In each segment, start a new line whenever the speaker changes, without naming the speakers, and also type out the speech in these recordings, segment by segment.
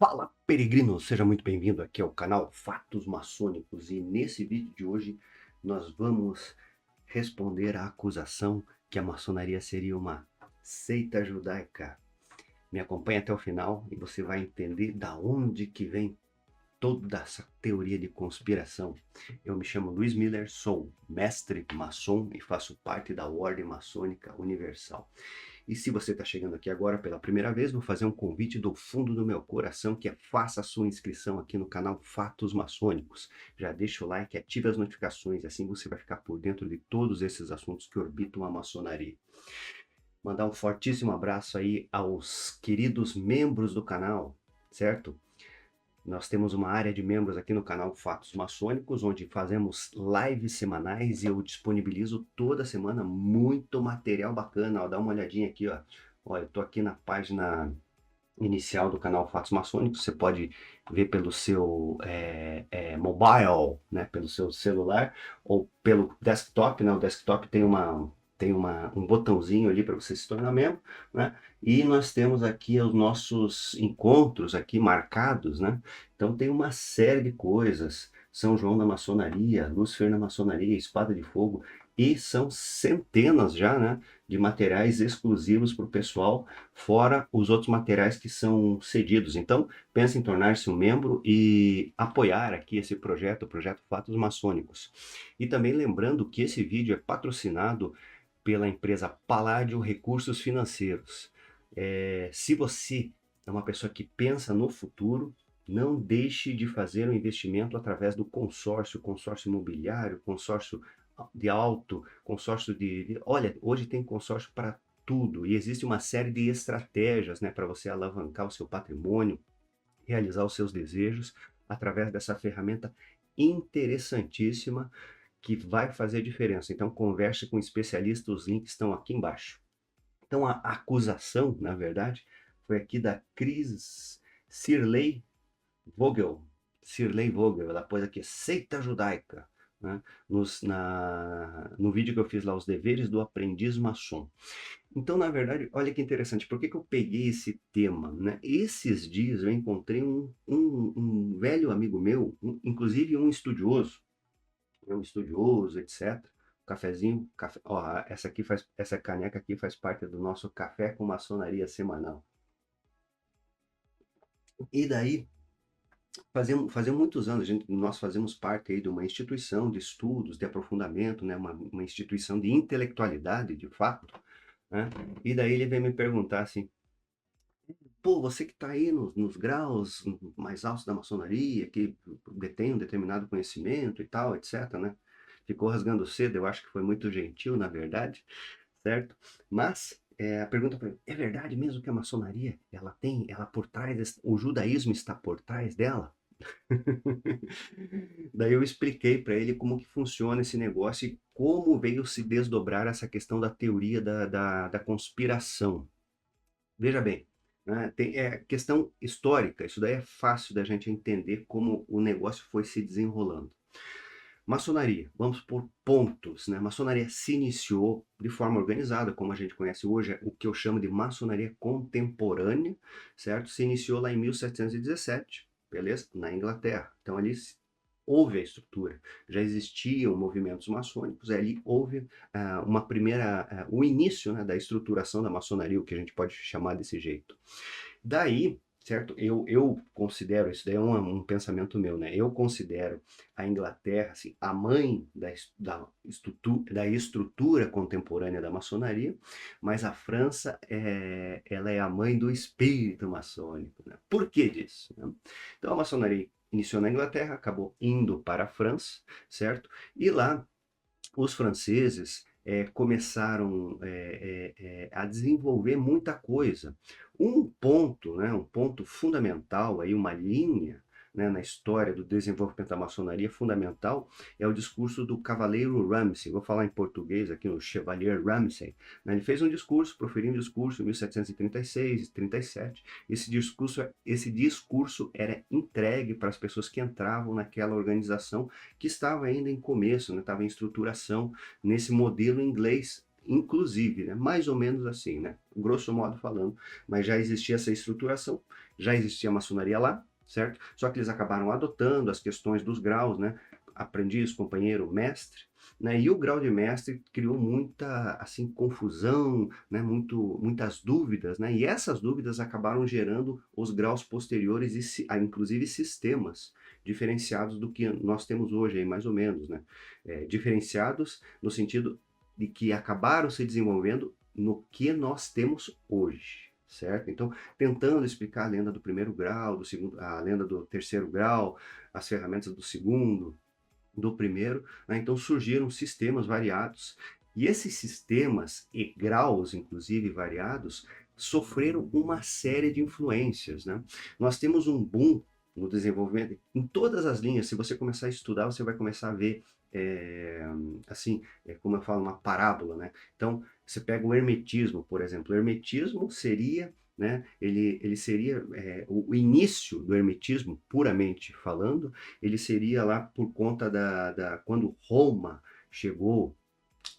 Fala, peregrino! Seja muito bem-vindo aqui ao canal Fatos Maçônicos e nesse vídeo de hoje nós vamos responder à acusação que a maçonaria seria uma seita judaica. Me acompanhe até o final e você vai entender da onde que vem toda essa teoria de conspiração. Eu me chamo Luiz Miller, sou mestre maçom e faço parte da Ordem Maçônica Universal. E se você está chegando aqui agora pela primeira vez, vou fazer um convite do fundo do meu coração, que é faça a sua inscrição aqui no canal Fatos Maçônicos. Já deixa o like, ative as notificações, assim você vai ficar por dentro de todos esses assuntos que orbitam a maçonaria. Mandar um fortíssimo abraço aí aos queridos membros do canal, certo? Nós temos uma área de membros aqui no canal Fatos Maçônicos, onde fazemos lives semanais e eu disponibilizo toda semana muito material bacana. Ó, dá uma olhadinha aqui, ó. Olha, eu tô aqui na página inicial do canal Fatos Maçônicos. Você pode ver pelo seu mobile, né, pelo seu celular ou pelo desktop, né? O desktop tem um botãozinho ali para você se tornar membro, né? E nós temos aqui os nossos encontros aqui marcados, né? Então tem uma série de coisas. São João na maçonaria, Lúcifer na maçonaria, Espada de Fogo, e são centenas já, né, de materiais exclusivos para o pessoal, fora os outros materiais que são cedidos. Então, pense em tornar-se um membro e apoiar aqui esse projeto, o projeto Fatos Maçônicos. E também lembrando que esse vídeo é patrocinado pela empresa Palladio Recursos Financeiros. Se você é uma pessoa que pensa no futuro, não deixe de fazer um investimento através do consórcio imobiliário, consórcio de auto, consórcio Olha, hoje tem consórcio para tudo e existe uma série de estratégias, né, para você alavancar o seu patrimônio, realizar os seus desejos através dessa ferramenta interessantíssima que vai fazer diferença. Então converse com especialistas, os links estão aqui embaixo. Então a acusação, na verdade, foi aqui da Cris Sirley Vogel. Sirley Vogel, ela pôs aqui seita judaica, né? No vídeo que eu fiz lá, os deveres do aprendiz maçom. Então, na verdade, olha que interessante, por que que eu peguei esse tema, né? Esses dias eu encontrei um velho amigo meu, inclusive um estudioso, etc. Cafezinho, café, ó, essa caneca aqui faz parte do nosso café com maçonaria semanal. E daí, fazia muitos anos, nós fazemos parte aí de uma instituição de estudos, de aprofundamento, né? Uma instituição de intelectualidade, de fato, né? E daí ele veio me perguntar assim, pô, você que está aí nos graus mais altos da maçonaria, que detém um determinado conhecimento e tal, etc, né? Ficou rasgando cedo, eu acho que foi muito gentil, na verdade, certo? Mas a pergunta foi, é verdade mesmo que a maçonaria, ela por trás, o judaísmo está por trás dela? Daí eu expliquei para ele como que funciona esse negócio e como veio se desdobrar essa questão da teoria da conspiração. Veja bem, né, é questão histórica, isso daí é fácil da gente entender como o negócio foi se desenrolando. Maçonaria, vamos por pontos, né? Maçonaria se iniciou de forma organizada, como a gente conhece hoje, o que eu chamo de maçonaria contemporânea, certo? Se iniciou lá em 1717, beleza? Na Inglaterra. Então ali houve a estrutura, já existiam movimentos maçônicos, ali houve o início, né, da estruturação da maçonaria, o que a gente pode chamar desse jeito. Daí, certo? Eu considero, isso daí é um pensamento meu, né? Eu considero a Inglaterra assim, a mãe da estrutura contemporânea da maçonaria, mas a França ela é a mãe do espírito maçônico, né? Por que disso, né? Então a maçonaria iniciou na Inglaterra, acabou indo para a França, certo? E lá os franceses começaram a desenvolver muita coisa. Um ponto, né, um ponto fundamental, aí, uma linha, né, na história do desenvolvimento da maçonaria fundamental é o discurso do Cavaleiro Ramsay. Vou falar em português aqui, o Chevalier Ramsay. Né, ele fez um discurso, proferiu um discurso em 1736 e 37. Esse discurso era entregue para as pessoas que entravam naquela organização que estava ainda em começo, né, estava em estruturação, nesse modelo inglês, inclusive, né, mais ou menos assim, né, grosso modo falando, mas já existia essa estruturação já existia a maçonaria lá, certo? Só que eles acabaram adotando as questões dos graus, né? Aprendiz, companheiro, mestre, né? E o grau de mestre criou muita, assim, confusão, né? Muitas dúvidas, né? E essas dúvidas acabaram gerando os graus posteriores e, inclusive, sistemas diferenciados do que nós temos hoje, aí, mais ou menos, né? Diferenciados no sentido de que acabaram se desenvolvendo no que nós temos hoje, certo? Então, tentando explicar a lenda do primeiro grau, do segundo, a lenda do terceiro grau, as ferramentas do segundo, do primeiro, né? Então surgiram sistemas variados, e esses sistemas e graus, inclusive variados, sofreram uma série de influências, né? Nós temos um boom no desenvolvimento em todas as linhas. Se você começar a estudar, você vai começar a ver, assim, como eu falo, uma parábola, né? Então, você pega o hermetismo, por exemplo. O hermetismo seria, né, ele seria, o início do hermetismo, puramente falando, ele seria lá por conta quando Roma chegou,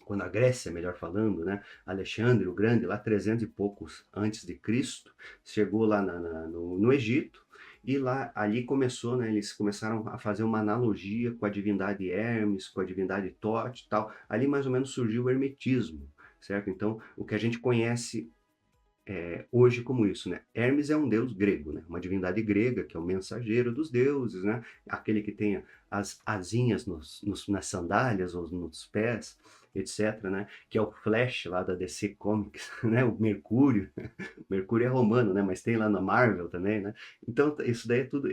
quando a Grécia, melhor falando, né, Alexandre o Grande, lá 300 e poucos antes de Cristo, chegou lá no Egito, e lá, ali começou, né, eles começaram a fazer uma analogia com a divindade Hermes, com a divindade Tote e tal. Ali mais ou menos surgiu o hermetismo, certo? Então, o que a gente conhece hoje como isso, né? Hermes é um deus grego, né? Uma divindade grega, que é o mensageiro dos deuses, né? Aquele que tem as asinhas nas sandálias ou nos pés, etc, né? Que é o Flash lá da DC Comics, né? O Mercúrio. Mercúrio é romano, né? Mas tem lá na Marvel também, né? Então, isso daí é tudo,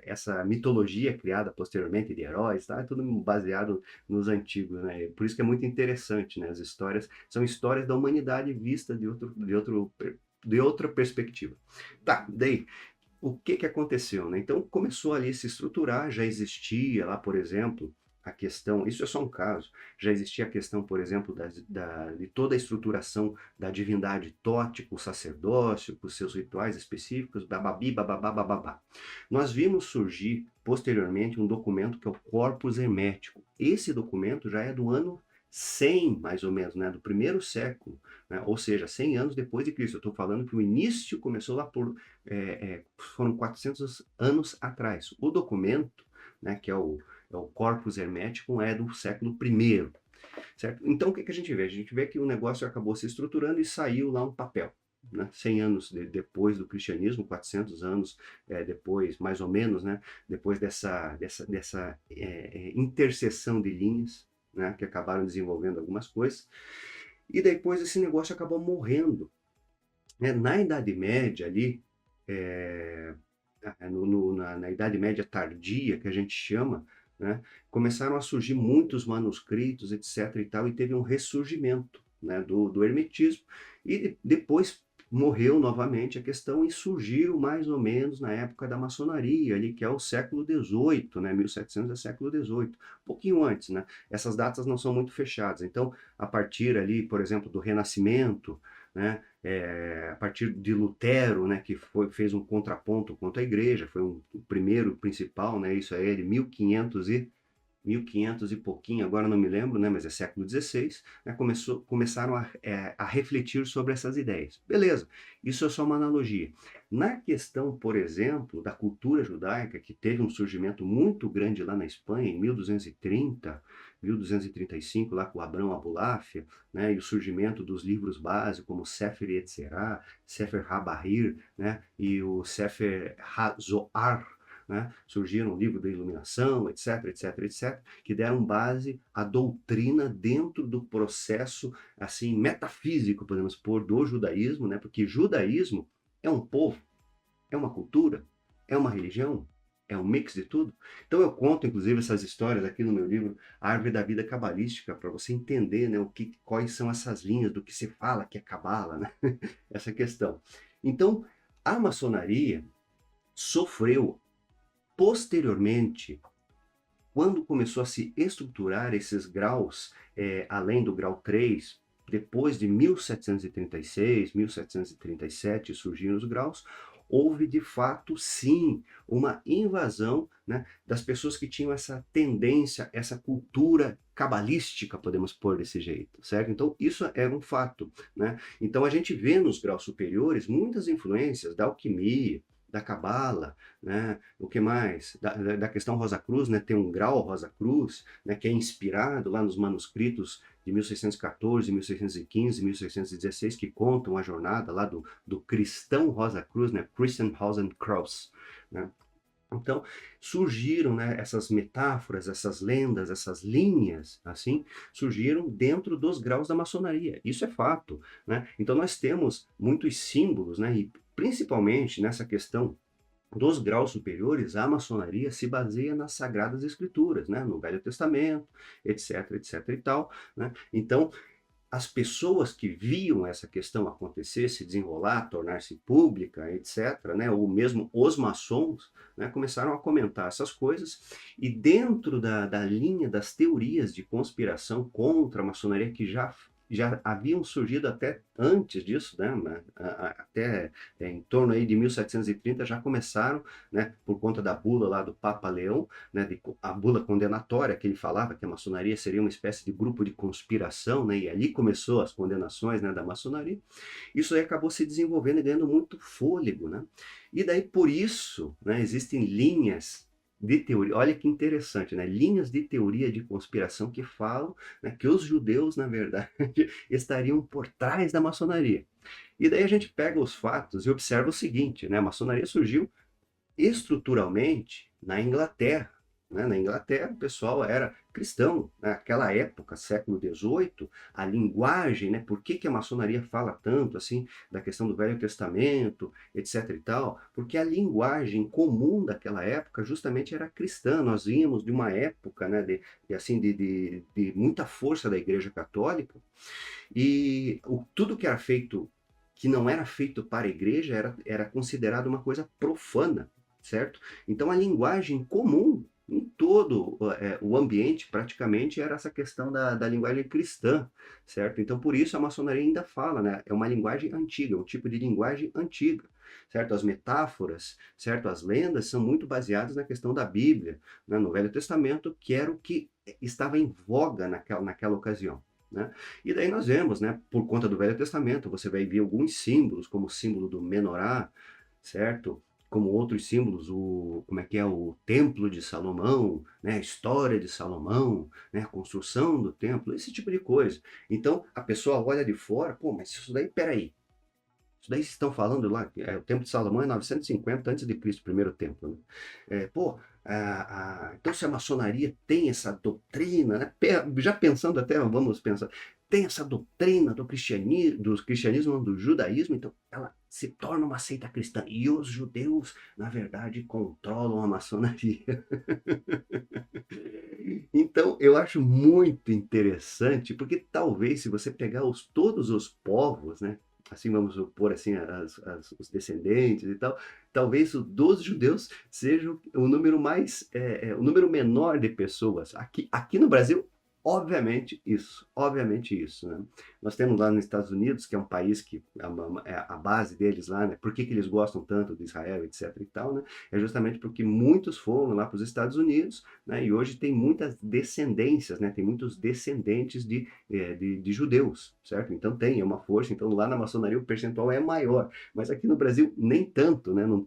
essa mitologia criada posteriormente de heróis, tá? É tudo baseado nos antigos, né? Por isso que é muito interessante, né? As histórias são histórias da humanidade vista de outra perspectiva. Tá, daí, o que que aconteceu, né? Então começou ali a se estruturar, já existia lá, por exemplo, a questão, isso é só um caso, já existia a questão, por exemplo, de toda a estruturação da divindade Tote, com o sacerdócio, com seus rituais específicos, bababi, bababá, bababá. Nós vimos surgir posteriormente um documento que é o Corpus Hermético. Esse documento já é do ano 100, mais ou menos, né, do primeiro século, né, ou seja, 100 anos depois de Cristo. Eu estou falando que o início começou lá foram 400 anos atrás. O documento, né, que é o Corpus Hermeticum, é do século I, certo? Então, o que que a gente vê? A gente vê que o negócio acabou se estruturando e saiu lá um papel. Né? 100 anos depois do cristianismo, 400 anos depois, mais ou menos, né? Depois dessa interseção de linhas, né? Que acabaram desenvolvendo algumas coisas, e depois esse negócio acabou morrendo. Né? Na Idade Média ali, é, na Idade Média tardia, que a gente chama, né, começaram a surgir muitos manuscritos, etc. e tal, e teve um ressurgimento, né, do hermetismo, e depois morreu novamente a questão e surgiu mais ou menos na época da maçonaria, ali, que é o século XVIII, né, 1700 é século XVIII, um pouquinho antes, né, essas datas não são muito fechadas, então, a partir ali, por exemplo, do Renascimento, né, a partir de Lutero, né, que fez um contraponto contra a igreja, foi o primeiro principal, né, isso aí é de 1500 e pouquinho, agora não me lembro, né, mas é século XVI, né, começaram a refletir sobre essas ideias. Beleza, isso é só uma analogia. Na questão, por exemplo, da cultura judaica, que teve um surgimento muito grande lá na Espanha, em 1230, 1235, lá com Abrão Abulafia, né, e o surgimento dos livros básicos, como Sefer Yetzirah, Sefer HaBahir, né, e o Sefer HaZohar, né? Surgiram o livro da iluminação, etc, etc, etc, que deram base à doutrina dentro do processo assim metafísico, podemos pôr, do judaísmo, né? Porque judaísmo é um povo, é uma cultura, é uma religião, é um mix de tudo. Então eu conto, inclusive, essas histórias aqui no meu livro Árvore da Vida Cabalística, para você entender, né, quais são essas linhas do que se fala que é cabala, né? Essa questão. Então, a maçonaria sofreu posteriormente, quando começou a se estruturar esses graus, além do grau 3, depois de 1736, 1737 surgiram os graus, houve de fato sim uma invasão, né, das pessoas que tinham essa tendência, essa cultura cabalística, podemos pôr desse jeito, certo? Então, isso é um fato, né? Então, a gente vê nos graus superiores muitas influências da alquimia, da cabala, né? O que mais? Da questão Rosa Cruz, né? Tem um grau Rosa Cruz, né? Que é inspirado lá nos manuscritos de 1614, 1615, 1616, que contam a jornada lá do cristão Rosa Cruz, né? Christian Rosenkreuz, né? Então, surgiram, né, essas metáforas, essas lendas, essas linhas, assim, surgiram dentro dos graus da maçonaria. Isso é fato, né? Então, nós temos muitos símbolos, né, e principalmente nessa questão dos graus superiores, a maçonaria se baseia nas Sagradas Escrituras, né, no Velho Testamento, etc, etc e tal, né? Então, as pessoas que viam essa questão acontecer, se desenrolar, tornar-se pública, etc., né, ou mesmo os maçons, né, começaram a comentar essas coisas, e dentro da linha das teorias de conspiração contra a maçonaria, que já haviam surgido até antes disso, né, até em torno aí de 1730 já começaram, né, por conta da bula lá do Papa Leão, né, a bula condenatória, que ele falava que a maçonaria seria uma espécie de grupo de conspiração, né, e ali começou as condenações, né, da maçonaria. Isso aí acabou se desenvolvendo e ganhando muito fôlego, né? E daí por isso, né, existem linhas de teoria, olha que interessante, né? Linhas de teoria de conspiração que falam, né, que os judeus, na verdade, estariam por trás da maçonaria. E daí a gente pega os fatos e observa o seguinte, né? A maçonaria surgiu estruturalmente na Inglaterra, né? Na Inglaterra o pessoal era cristão, né? Naquela época, século XVIII, a linguagem, né? Por que a maçonaria fala tanto assim da questão do Velho Testamento, etc e tal? Porque a linguagem comum daquela época justamente era cristã. Nós vínhamos de uma época, né? De muita força da Igreja Católica, e tudo que era feito que não era feito para a igreja era considerado uma coisa profana, certo? Então a linguagem comum em todo o ambiente praticamente era essa questão da linguagem cristã, certo? Então por isso a maçonaria ainda fala, né? É uma linguagem antiga, um tipo de linguagem antiga, certo? As metáforas, certo? As lendas são muito baseadas na questão da Bíblia, né? No Velho Testamento, que era o que estava em voga naquela ocasião. Né? E daí nós vemos, né, por conta do Velho Testamento, você vai ver alguns símbolos, como o símbolo do menorá, certo? Como outros símbolos, como é que é o Templo de Salomão, né, a história de Salomão, né, a construção do templo, esse tipo de coisa. Então a pessoa olha de fora, pô, mas isso daí, peraí, isso daí vocês estão falando lá, o Templo de Salomão é 950 a.C., primeiro templo, né? Pô, então se a maçonaria tem essa doutrina, né? Já pensando até, vamos pensar, tem essa doutrina do cristianismo, do judaísmo, então ela se torna uma seita cristã. E os judeus, na verdade, controlam a maçonaria. Então, eu acho muito interessante, porque talvez se você pegar todos os povos, né, assim vamos supor assim, os descendentes e tal, talvez o dos judeus seja o número o número menor de pessoas. Aqui no Brasil, obviamente isso, né? Nós temos lá nos Estados Unidos, que é um país que é a base deles lá, né? Por que eles gostam tanto de Israel, etc e tal, né? É justamente porque muitos foram lá para os Estados Unidos, né? E hoje tem muitas descendências, né? Tem muitos descendentes de judeus, certo? Então tem uma força, então lá na maçonaria o percentual é maior, mas aqui no Brasil nem tanto, né? Não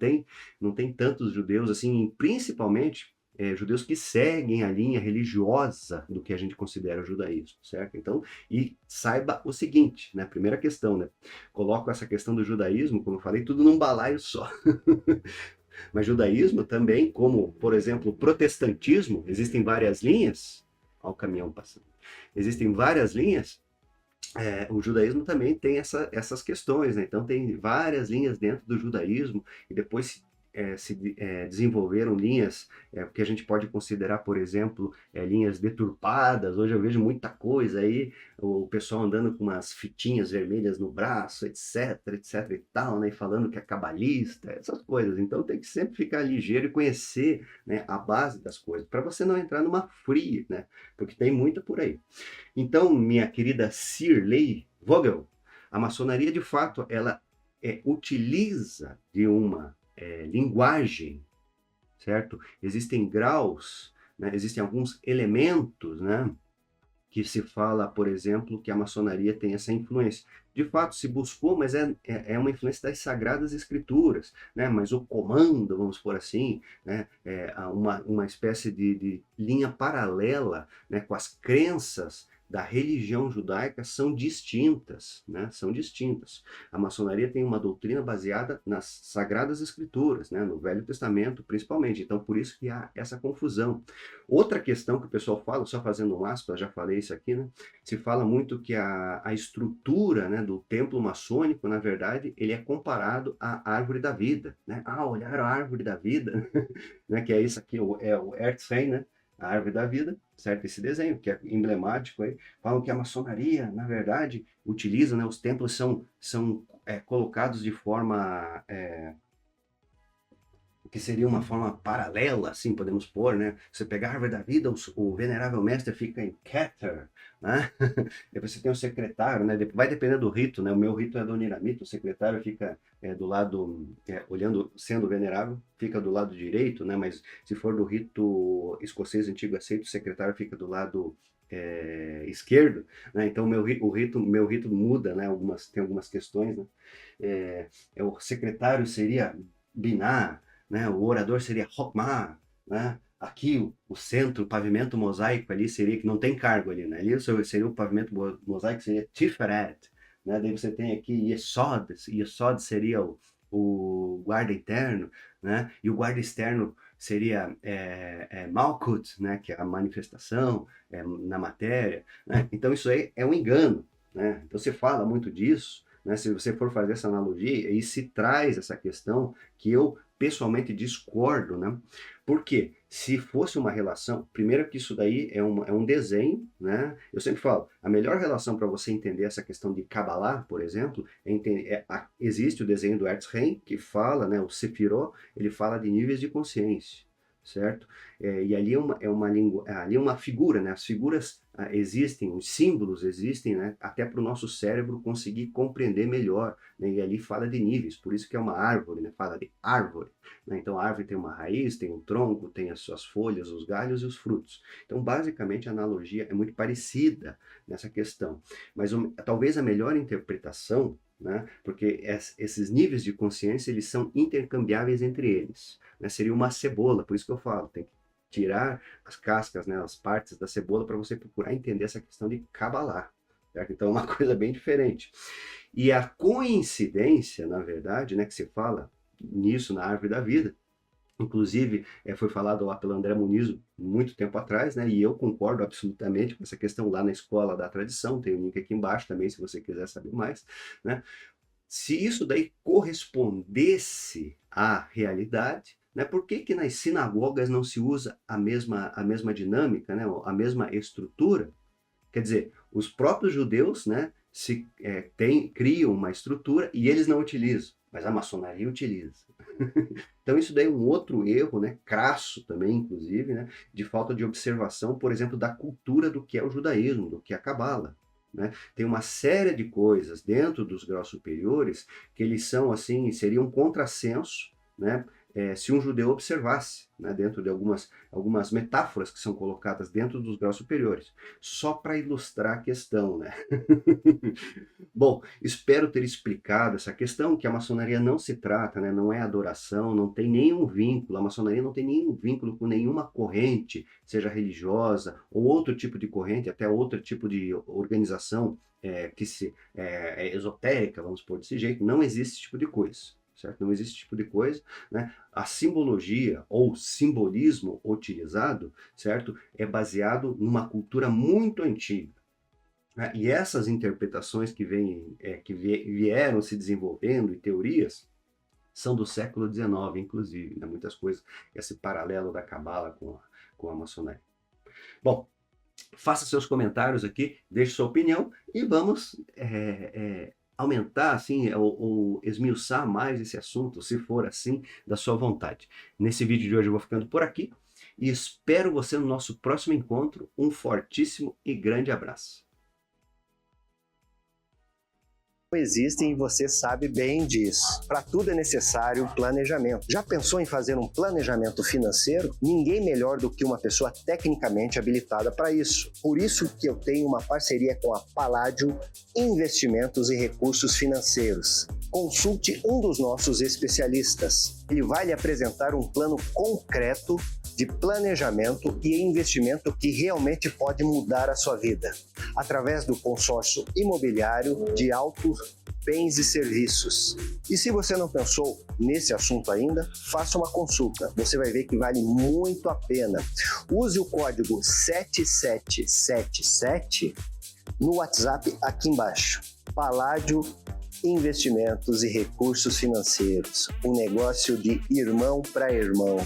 tem tantos judeus assim, principalmente judeus que seguem a linha religiosa do que a gente considera o judaísmo, certo? Então, e saiba o seguinte, né? Primeira questão, né? Coloco essa questão do judaísmo, como eu falei, tudo num balaio só. Mas judaísmo também, como, por exemplo, protestantismo, existem várias linhas. Olha o caminhão passando. Existem várias linhas. O judaísmo também tem essas questões, né? Então tem várias linhas dentro do judaísmo e depois se desenvolveram linhas que a gente pode considerar, por exemplo, linhas deturpadas. Hoje eu vejo muita coisa aí, o pessoal andando com umas fitinhas vermelhas no braço, etc, etc e tal, né? E falando que é cabalista, essas coisas. Então tem que sempre ficar ligeiro e conhecer, né, a base das coisas, para você não entrar numa fria, né? Porque tem muita por aí. Então, minha querida Shirley Vogel, a maçonaria, de fato, ela utiliza de uma linguagem, certo? Existem graus, né? Existem alguns elementos, né? que se fala, por exemplo, que a maçonaria tem essa influência. De fato, se buscou, mas é uma influência das Sagradas Escrituras, né? Mas o comando, vamos por assim, né? É uma espécie de linha paralela, né? Com as crenças da religião judaica são distintas, né? São distintas. A maçonaria tem uma doutrina baseada nas Sagradas Escrituras, né? No Velho Testamento, principalmente. Então, por isso que há essa confusão. Outra questão que o pessoal fala, só fazendo um aspas, já falei isso aqui, né? Se fala muito que a estrutura, né, do templo maçônico, na verdade, ele é comparado à árvore da vida, né? Ah, olhar a árvore da vida, né? Que é isso aqui, é o Erzheim, né? A árvore da vida, certo? Esse desenho, que é emblemático aí. Falam que a maçonaria, na verdade, utiliza, né? Os templos são colocados de forma que seria uma forma paralela, assim, podemos pôr, né? Você pegar a árvore da vida, o venerável mestre fica em Keter, né? Depois você tem o secretário, né? Vai depender do rito, né? O meu rito é do Niramita, o secretário fica do lado, olhando, sendo venerável, fica do lado direito, né? Mas se for do rito escocês antigo aceito, o secretário fica do lado esquerdo, né? Então meu rito muda, né? Tem algumas questões, né? O secretário seria Binah, né? O orador seria Hokmah, né? Aqui o centro, o pavimento mosaico ali seria, que não tem cargo ali, né? Ali seria o pavimento mosaico, seria Tiferet, né? Daí você tem aqui Yesod seria o guarda interno, né? E o guarda externo seria Malkut, né? Que é a manifestação na matéria, né? Então isso aí é um engano, né? Então você fala muito disso, né? Se você for fazer essa analogia, aí se traz essa questão que eu pessoalmente discordo, né? Porque se fosse uma relação, primeiro que isso daí é um desenho, né? Eu sempre falo, a melhor relação para você entender essa questão de Kabbalah, por exemplo, existe o desenho do Erzheim, que fala, né? O Sefirot, ele fala de níveis de consciência, certo? E ali ali é uma figura, né? As figuras existem, os símbolos existem, né? Até para o nosso cérebro conseguir compreender melhor, né? E ali fala de níveis, por isso que é uma árvore, né? Fala de árvore, né? Então a árvore tem uma raiz, tem um tronco, tem as suas folhas, os galhos e os frutos. Então basicamente a analogia é muito parecida nessa questão, mas talvez a melhor interpretação, né? Porque esses níveis de consciência eles são intercambiáveis entre eles, né? Seria uma cebola, por isso que eu falo, tem que tirar as cascas, né, as partes da cebola para você procurar entender essa questão de Kabbalah, certo? Então é uma coisa bem diferente. E a coincidência, na verdade, né, que se fala nisso na árvore da vida, inclusive foi falado lá pelo André Muniz muito tempo atrás, né, e eu concordo absolutamente com essa questão lá na Escola da Tradição, tem o link aqui embaixo também, se você quiser saber mais, né? Se isso daí correspondesse à realidade, né, por que que nas sinagogas não se usa a mesma dinâmica, né, a mesma estrutura? Quer dizer, os próprios judeus, né, criam uma estrutura e eles não utilizam, mas a maçonaria utiliza. Então isso daí é um outro erro, né, crasso também, inclusive, né, de falta de observação, por exemplo, da cultura do que é o judaísmo, do que é a cabala. Né? Tem uma série de coisas dentro dos graus superiores que eles são assim, seriam um contrassenso, né? Se um judeu observasse, né? Dentro de algumas metáforas que são colocadas dentro dos graus superiores, só para ilustrar a questão, né? Bom, espero ter explicado essa questão, que a maçonaria não se trata, né? Não é adoração, não tem nenhum vínculo, a maçonaria não tem nenhum vínculo com nenhuma corrente, seja religiosa ou outro tipo de corrente, até outro tipo de organização que é esotérica, vamos pôr desse jeito, não existe esse tipo de coisa. Certo? Não existe esse tipo de coisa, né? A simbologia ou simbolismo utilizado, certo? É baseado numa cultura muito antiga. Né? E essas interpretações que vieram se desenvolvendo e teorias são do século XIX, inclusive, né? Muitas coisas, esse paralelo da cabala com a maçonaria. Bom, faça seus comentários aqui, deixe sua opinião e vamos aumentar, assim, ou esmiuçar mais esse assunto, se for assim, da sua vontade. Nesse vídeo de hoje eu vou ficando por aqui e espero você no nosso próximo encontro. Um fortíssimo e grande abraço.
existem e você sabe bem disso. Para tudo é necessário planejamento. Já pensou em fazer um planejamento financeiro? Ninguém melhor do que uma pessoa tecnicamente habilitada para isso. Por isso que eu tenho uma parceria com a Palladio Investimentos e Recursos Financeiros. Consulte um dos nossos especialistas. Ele vai lhe apresentar um plano concreto de planejamento e investimento que realmente pode mudar a sua vida, através do consórcio imobiliário de altos bens e serviços. E se você não pensou nesse assunto ainda, faça uma consulta. Você vai ver que vale muito a pena. Use o código 7777 no WhatsApp aqui embaixo. Palladio Investimentos e Recursos Financeiros. Um negócio de irmão para irmão.